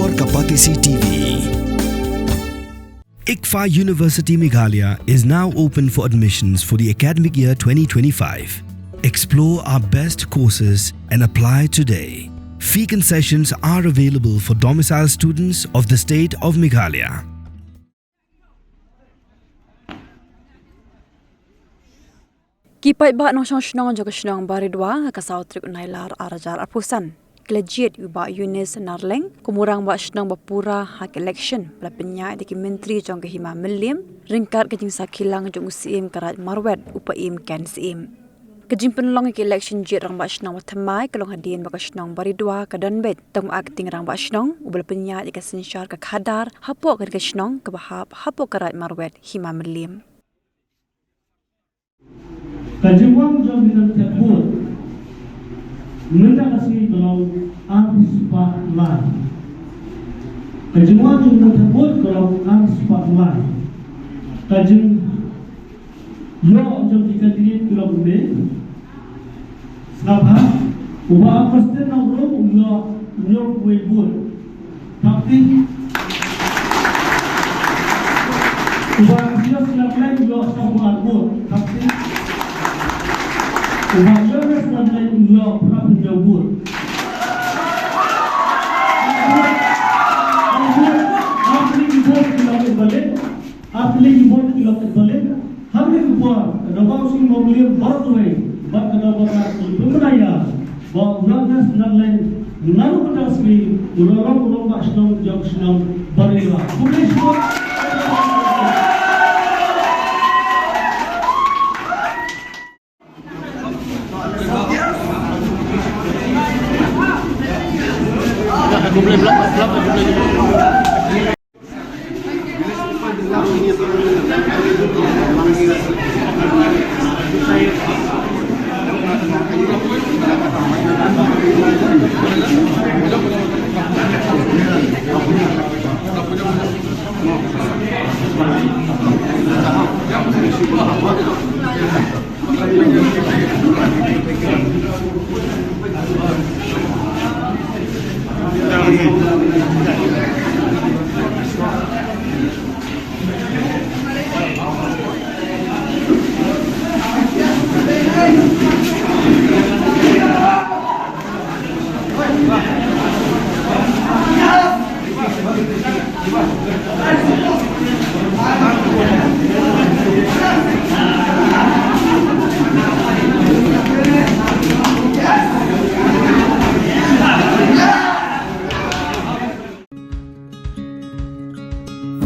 Hador Kapatisi TV. ICFA University Meghalaya is now open for admissions for the academic year 2025. Explore our best courses and apply today. Fee concessions are available for domicile students of the state of Meghalaya. Ki Paidbah no Shnong jaga Shnong Baridua ka sautrik nailar arajar apusan. Kila Jied uba Ioannis Narleng kumurang ba Shnong bapura hak election bala penya diki menteri jong ke hima milim ringkat kejing sakilang jong usim karat marwet upaim kan sim. Kejing penlong ke election Jied rang ba Shnong thamai kalong hadin ba Shnong Baridua ka danbet tong acting rang ba Shnong ubal penya diki sensyar ka khadar hapo ka Shnong ka bahap hapo karat marwet hima milim. Kajimwang jom bilang terbut, mendak kasih kalau artis pak lai. Kajimwang jom bilang terbut kalau artis pak lai. Kajim, yo jom jika diri kalau benda, sebab ubah apa sih nak belum yo kue bud, tapi ubah dia siap lain yo sama bud, tapi Ioannis Narleng yo pernah menyebut apli ibon kilometer balik apli ibon kilometer balik hamil kuat rabang sing mobil Baridua bak kadang-kadang pemenaya bahwa Ioannis Narleng naru pada sekali ulama Shnong jauh Shnong Baridua boleh semua. Boleh belak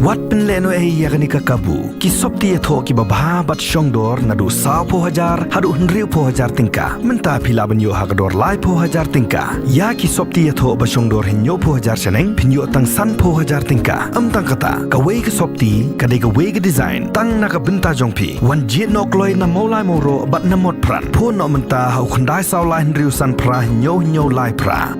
Wat penleno yakni kakabu ki sopti etho ki babha bat shongdor nadu sa po hajar hadu hundriu po hajar tingka menta phila banyo hakdor lai po hajar tingka ya ki sopti etho ba shongdor hinyo po hajar seneng pinyo tang san po hajar tingka tang kata ka we ki sopti ka de ka we ki design tang na ka benta jongpi wan Jied nok loi na molai moro bat na mot pran po no menta hau khandai saw lai hundriu san pra hinyo lai pra